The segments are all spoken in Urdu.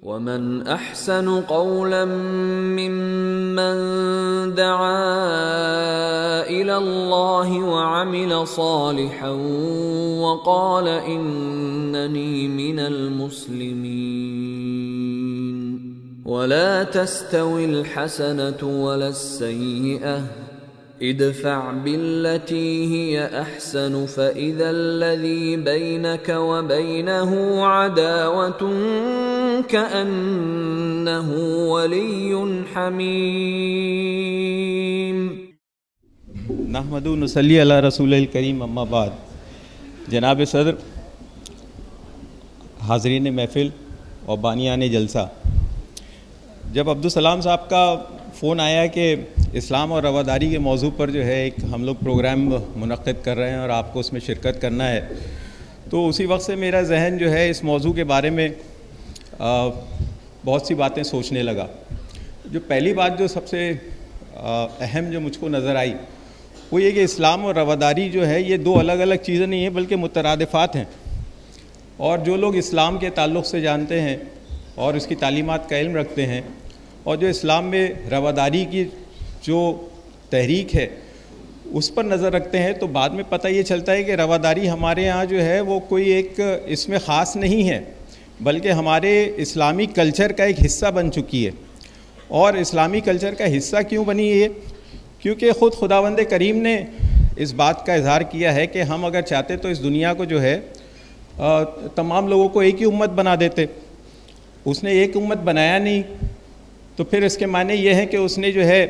وَمَنْ أَحْسَنُ قَوْلًا مِّمَّنْ دَعَا إِلَى اللَّهِ وَعَمِلَ صَالِحًا وَقَالَ إِنَّنِي مِنَ الْمُسْلِمِينَ وَلَا تَسْتَوِي الْحَسَنَةُ وَلَا السَّيِّئَةُ ادفع بالتي هي احسن فاذا الذي بينك وبينه عداوة كأنه ولي حميم نحمد و نصلی علی رسول الکریم اما بعد. جناب صدر، حاضرین محفل اور بانیان جلسہ، جب عبدالسلام صاحب کا فون آیا کہ اسلام اور رواداری کے موضوع پر جو ہے ایک ہم لوگ پروگرام منعقد کر رہے ہیں اور آپ کو اس میں شرکت کرنا ہے، تو اسی وقت سے میرا ذہن جو ہے اس موضوع کے بارے میں بہت سی باتیں سوچنے لگا. جو پہلی بات جو سب سے اہم جو مجھ کو نظر آئی وہ یہ کہ اسلام اور رواداری جو ہے یہ دو الگ الگ چیزیں نہیں ہیں بلکہ مترادفات ہیں. اور جو لوگ اسلام کے تعلق سے جانتے ہیں اور اس کی تعلیمات کا علم رکھتے ہیں اور جو اسلام میں رواداری کی جو تحریک ہے اس پر نظر رکھتے ہیں، تو بعد میں پتہ یہ چلتا ہے کہ رواداری ہمارے ہاں جو ہے وہ کوئی ایک اس میں خاص نہیں ہے بلکہ ہمارے اسلامی کلچر کا ایک حصہ بن چکی ہے. اور اسلامی کلچر کا حصہ کیوں بنی ہے؟ کیونکہ خود خداوند کریم نے اس بات کا اظہار کیا ہے کہ ہم اگر چاہتے تو اس دنیا کو جو ہے تمام لوگوں کو ایک ہی امت بنا دیتے. اس نے ایک امت بنایا نہیں، تو پھر اس کے معنی یہ ہے کہ اس نے جو ہے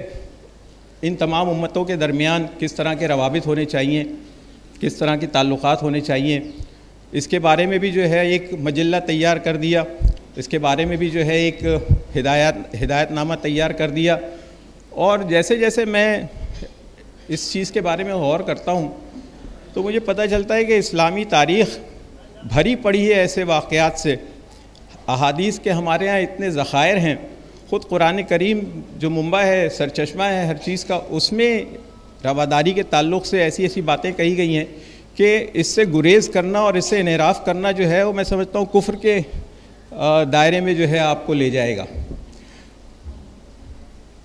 ان تمام امتوں کے درمیان کس طرح کے روابط ہونے چاہیے، کس طرح کے تعلقات ہونے چاہیے، اس کے بارے میں بھی جو ہے ایک مجلہ تیار کر دیا، اس کے بارے میں بھی جو ہے ایک ہدایت نامہ تیار کر دیا. اور جیسے جیسے میں اس چیز کے بارے میں غور کرتا ہوں تو مجھے پتہ چلتا ہے کہ اسلامی تاریخ بھری پڑی ہے ایسے واقعات سے. احادیث کے ہمارے ہاں اتنے ذخائر ہیں. خود قرآن کریم جو منبع ہے، سرچشمہ ہے ہر چیز کا، اس میں رواداری کے تعلق سے ایسی ایسی باتیں کہی گئی ہیں کہ اس سے گریز کرنا اور اس سے انحراف کرنا جو ہے وہ میں سمجھتا ہوں کفر کے دائرے میں جو ہے آپ کو لے جائے گا.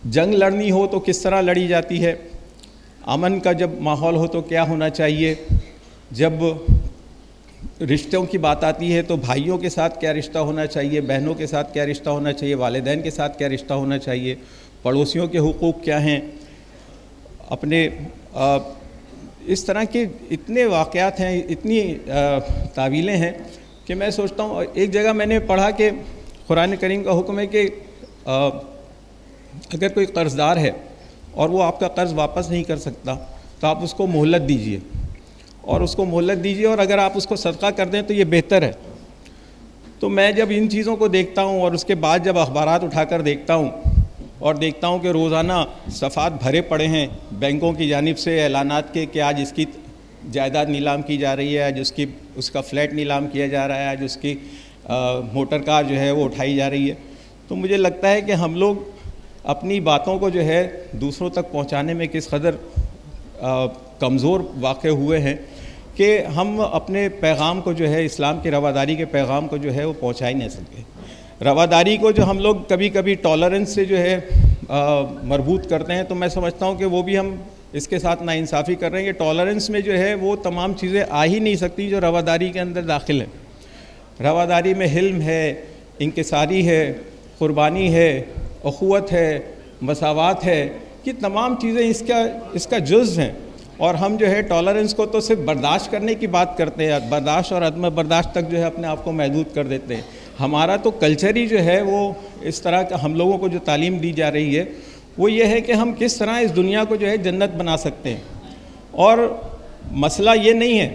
جنگ لڑنی ہو تو کس طرح لڑی جاتی ہے، امن کا جب ماحول ہو تو کیا ہونا چاہیے، جب رشتوں کی بات آتی ہے تو بھائیوں کے ساتھ کیا رشتہ ہونا چاہیے، بہنوں کے ساتھ کیا رشتہ ہونا چاہیے، والدین کے ساتھ کیا رشتہ ہونا چاہیے، پڑوسیوں کے حقوق کیا ہیں، اپنے اس طرح کے اتنے واقعات ہیں، اتنی تعویلیں ہیں کہ میں سوچتا ہوں. ایک جگہ میں نے پڑھا کہ قرآن کریم کا حکم ہے کہ اگر کوئی قرض دار ہے اور وہ آپ کا قرض واپس نہیں کر سکتا تو آپ اس کو مہلت دیجئے، اور اس کو مہلت دیجیے، اور اگر آپ اس کو صدقہ کر دیں تو یہ بہتر ہے. تو میں جب ان چیزوں کو دیکھتا ہوں اور اس کے بعد جب اخبارات اٹھا کر دیکھتا ہوں اور دیکھتا ہوں کہ روزانہ صفحات بھرے پڑے ہیں بینکوں کی جانب سے اعلانات کے کہ آج اس کی جائیداد نیلام کی جا رہی ہے، آج اس کا فلیٹ نیلام کیا جا رہا ہے، آج اس کی موٹر کار جو ہے وہ اٹھائی جا رہی ہے، تو مجھے لگتا ہے کہ ہم لوگ اپنی باتوں کو جو ہے دوسروں تک پہنچانے میں کس قدر کمزور واقع ہوئے ہیں کہ ہم اپنے پیغام کو جو ہے اسلام کی رواداری کے پیغام کو جو ہے وہ پہنچا ہی نہیں سکے. رواداری کو جو ہم لوگ کبھی کبھی ٹالرنس سے جو ہے مربوط کرتے ہیں، تو میں سمجھتا ہوں کہ وہ بھی ہم اس کے ساتھ ناانصافی کر رہے ہیں کہ ٹالرنس میں جو ہے وہ تمام چیزیں آ ہی نہیں سکتی جو رواداری کے اندر داخل ہیں. رواداری میں حلم ہے، انکساری ہے، قربانی ہے، اخوت ہے، مساوات ہے، یہ تمام چیزیں اس کا جز ہیں. اور ہم جو ہے ٹالرنس کو تو صرف برداشت کرنے کی بات کرتے ہیں، برداشت اور عدم برداشت تک جو ہے اپنے آپ کو محدود کر دیتے ہیں. ہمارا تو کلچر ہی جو ہے وہ اس طرح کا، ہم لوگوں کو جو تعلیم دی جا رہی ہے وہ یہ ہے کہ ہم کس طرح اس دنیا کو جو ہے جنت بنا سکتے ہیں. اور مسئلہ یہ نہیں ہے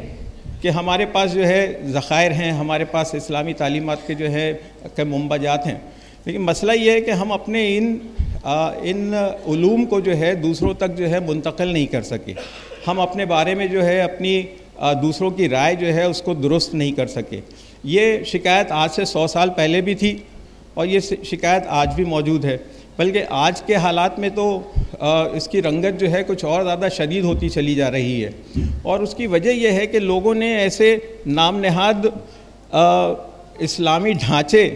کہ ہمارے پاس جو ہے ذخائر ہیں، ہمارے پاس اسلامی تعلیمات کے جو ہے منبعات ہیں، لیکن مسئلہ یہ ہے کہ ہم اپنے ان علوم کو جو ہے دوسروں تک جو ہے منتقل نہیں کر سکے. ہم اپنے بارے میں جو ہے اپنی دوسروں کی رائے جو ہے اس کو درست نہیں کر سکے. یہ شکایت آج سے 100 سال پہلے بھی تھی اور یہ شکایت آج بھی موجود ہے، بلکہ آج کے حالات میں تو اس کی رنگت جو ہے کچھ اور زیادہ شدید ہوتی چلی جا رہی ہے. اور اس کی وجہ یہ ہے کہ لوگوں نے ایسے نام نہاد اسلامی ڈھانچے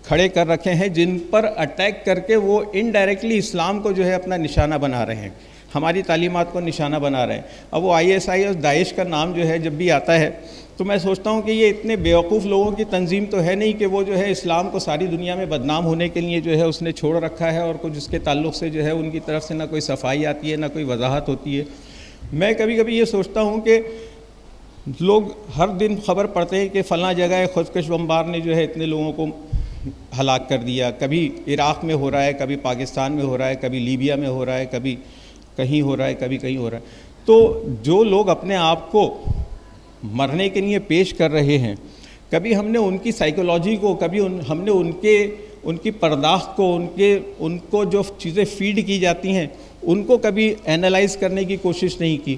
کھڑے کر رکھے ہیں جن پر اٹیک کر کے وہ انڈائریکٹلی اسلام کو جو ہے اپنا نشانہ بنا رہے ہیں، ہماری تعلیمات کو نشانہ بنا رہے ہیں۔ اب وہ ISIS داعش کا نام جو ہے جب بھی آتا ہے تو میں سوچتا ہوں کہ یہ اتنے بیوقوف لوگوں کی تنظیم تو ہے نہیں کہ وہ جو ہے اسلام کو ساری دنیا میں بدنام ہونے کے لیے جو ہے اس نے چھوڑ رکھا ہے اور کچھ اس کے تعلق سے جو ہے ان کی طرف سے نہ کوئی صفائی آتی ہے نہ کوئی وضاحت ہوتی ہے۔ میں کبھی کبھی یہ سوچتا ہوں کہ لوگ ہر دن خبر پڑھتے ہیں کہ فلاں جگہ خودکش بمبار نے جو ہے اتنے لوگوں کو ہلاک کر دیا، کبھی عراق میں ہو رہا ہے، کبھی پاکستان میں ہو رہا ہے، کبھی لیبیا میں ہو رہا ہے، کبھی کہیں ہو رہا ہے، کبھی کہیں ہو رہا ہے۔ تو جو لوگ اپنے آپ کو مرنے کے لیے پیش کر رہے ہیں، کبھی ہم نے ان کی سائیکولوجی کو، کبھی ہم نے ان کی پرداخت کو، ان کو جو چیزیں فیڈ کی جاتی ہیں ان کو کبھی اینالائز کرنے کی کوشش نہیں کی۔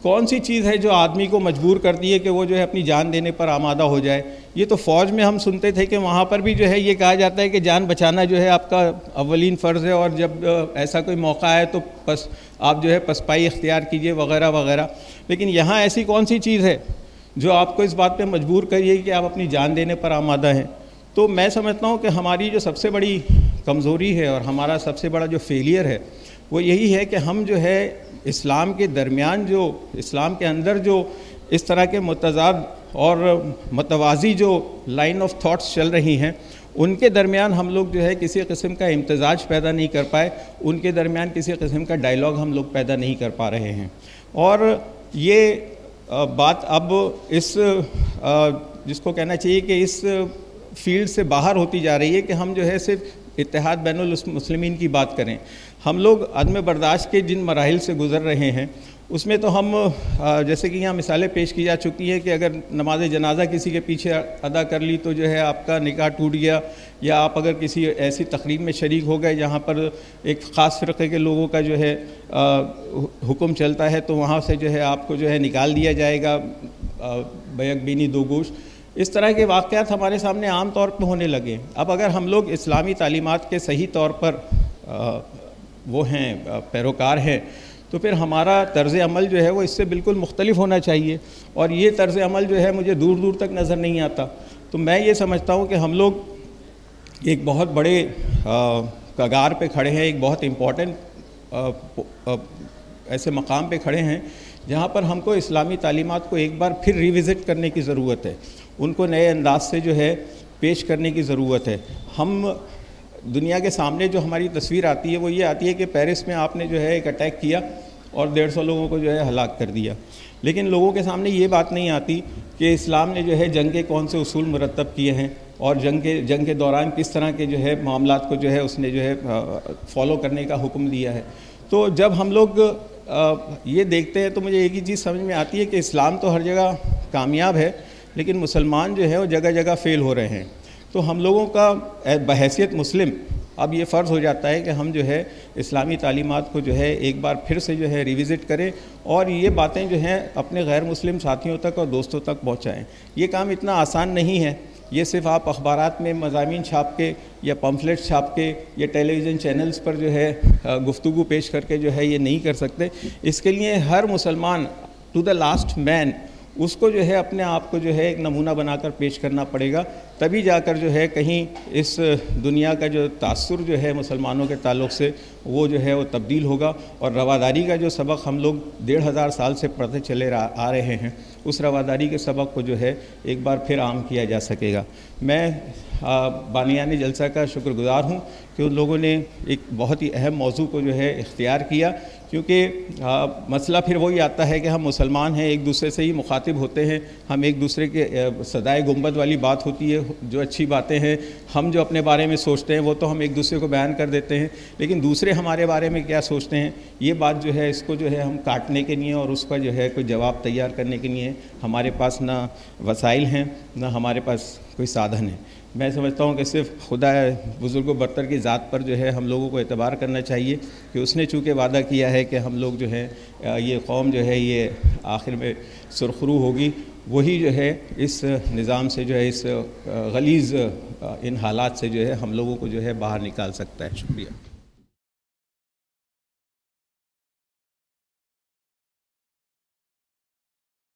کون سی چیز ہے جو آدمی کو مجبور کرتی ہے کہ وہ جو ہے اپنی جان دینے پر آمادہ ہو جائے؟ یہ تو فوج میں ہم سنتے تھے کہ وہاں پر بھی جو ہے یہ کہا جاتا ہے کہ جان بچانا جو ہے آپ کا اولین فرض ہے، اور جب ایسا کوئی موقع آئے تو آپ جو ہے پسپائی اختیار کیجئے وغیرہ وغیرہ۔ لیکن یہاں ایسی کون سی چیز ہے جو آپ کو اس بات پہ مجبور کریے کہ آپ اپنی جان دینے پر آمادہ ہیں؟ تو میں سمجھتا ہوں کہ ہماری جو سب سے بڑی کمزوری ہے اور ہمارا سب سے بڑا جو فیلئر ہے وہ یہی ہے کہ ہم جو ہے اسلام کے درمیان، جو اسلام کے اندر جو اس طرح کے متضاد اور متوازی جو لائن آف تھاٹس چل رہی ہیں ان کے درمیان ہم لوگ جو ہے کسی قسم کا امتزاج پیدا نہیں کر پائے، ان کے درمیان کسی قسم کا ڈائیلاگ ہم لوگ پیدا نہیں کر پا رہے ہیں۔ اور یہ بات اب اس جس کو کہنا چاہیے کہ اس فیلڈ سے باہر ہوتی جا رہی ہے کہ ہم جو ہے صرف اتحاد بین المسلمین کی بات کریں۔ ہم لوگ عدم برداشت کے جن مراحل سے گزر رہے ہیں اس میں تو ہم جیسے کہ یہاں مثالیں پیش کی جا چکی ہیں کہ اگر نماز جنازہ کسی کے پیچھے ادا کر لی تو جو ہے آپ کا نکاح ٹوٹ گیا، یا آپ اگر کسی ایسی تقریب میں شریک ہو گئے جہاں پر ایک خاص فرقے کے لوگوں کا جو ہے حکم چلتا ہے تو وہاں سے جو ہے آپ کو جو ہے نکال دیا جائے گا بیک بینی دو گوش۔ اس طرح کے واقعات ہمارے سامنے عام طور پہ ہونے لگے۔ اب اگر ہم لوگ اسلامی تعلیمات کے صحیح طور پر وہ ہیں پیروکار ہیں تو پھر ہمارا طرز عمل جو ہے وہ اس سے بالکل مختلف ہونا چاہیے، اور یہ طرز عمل جو ہے مجھے دور دور تک نظر نہیں آتا۔ تو میں یہ سمجھتا ہوں کہ ہم لوگ ایک بہت بڑے کگار پہ کھڑے ہیں، ایک بہت امپورٹنٹ ایسے مقام پہ کھڑے ہیں جہاں پر ہم کو اسلامی تعلیمات کو ایک بار پھر ریوزٹ کرنے کی ضرورت ہے، ان کو نئے انداز سے جو ہے پیش کرنے کی ضرورت ہے۔ ہم دنیا کے سامنے جو ہماری تصویر آتی ہے وہ یہ آتی ہے کہ پیرس میں آپ نے جو ہے ایک اٹیک کیا اور 150 لوگوں کو جو ہے ہلاک کر دیا، لیکن لوگوں کے سامنے یہ بات نہیں آتی کہ اسلام نے جو ہے جنگ کے کون سے اصول مرتب کیے ہیں اور جنگ کے دوران کس طرح کے جو ہے معاملات کو جو ہے اس نے جو ہے فالو کرنے کا حکم دیا ہے۔ تو جب ہم لوگ یہ دیکھتے ہیں تو مجھے ایک ہی چیز سمجھ میں آتی ہے کہ اسلام تو ہر جگہ کامیاب ہے لیکن مسلمان جو ہے وہ جگہ جگہ فیل ہو رہے ہیں۔ تو ہم لوگوں کا بحیثیت مسلم اب یہ فرض ہو جاتا ہے کہ ہم جو ہے اسلامی تعلیمات کو جو ہے ایک بار پھر سے جو ہے ریوزٹ کریں اور یہ باتیں جو ہیں اپنے غیر مسلم ساتھیوں تک اور دوستوں تک پہنچائیں۔ یہ کام اتنا آسان نہیں ہے، یہ صرف آپ اخبارات میں مضامین چھاپ کے یا پمفلیٹ چھاپ کے یا ٹیلی ویژن چینلز پر جو ہے گفتگو پیش کر کے جو ہے یہ نہیں کر سکتے۔ اس کے لیے ہر مسلمان ٹو دا لاسٹ مین اس کو جو ہے اپنے آپ کو جو ہے ایک نمونہ بنا کر پیش کرنا پڑے گا، تبھی جا کر جو ہے کہیں اس دنیا کا جو تاثر جو ہے مسلمانوں کے تعلق سے وہ جو ہے وہ تبدیل ہوگا، اور رواداری کا جو سبق ہم لوگ 1500 سال سے پڑھتے چلے آ رہے ہیں اس رواداری کے سبق کو جو ہے ایک بار پھر عام کیا جا سکے گا۔ میں بانیان جلسہ کا شکر گزار ہوں کہ ان لوگوں نے ایک بہت ہی اہم موضوع کو جو ہے اختیار کیا، کیونکہ مسئلہ پھر وہی آتا ہے کہ ہم مسلمان ہیں، ایک دوسرے سے ہی مخاطب ہوتے ہیں، ہم ایک دوسرے کے صدائے گنبد والی بات ہوتی ہے، جو اچھی باتیں ہیں ہم جو اپنے بارے میں سوچتے ہیں وہ تو ہم ایک دوسرے کو بیان کر دیتے ہیں، لیکن دوسرے ہمارے بارے میں کیا سوچتے ہیں یہ بات جو ہے اس کو جو ہے ہم کاٹنے کے لیے اور اس کا جو ہے کوئی جواب تیار کرنے کے لیے ہمارے پاس نہ وسائل ہیں نہ ہمارے پاس کوئی سادھن ہے۔ میں سمجھتا ہوں کہ صرف خدا بزرگ و برتر کی ذات پر جو ہے ہم لوگوں کو اعتبار کرنا چاہیے کہ اس نے چونکہ وعدہ کیا ہے کہ ہم لوگ جو ہے یہ قوم جو ہے یہ آخر میں سرخرو ہوگی، وہی جو ہے اس نظام سے جو ہے اس غلیظ ان حالات سے جو ہے ہم لوگوں کو جو ہے باہر نکال سکتا ہے۔ شکریہ۔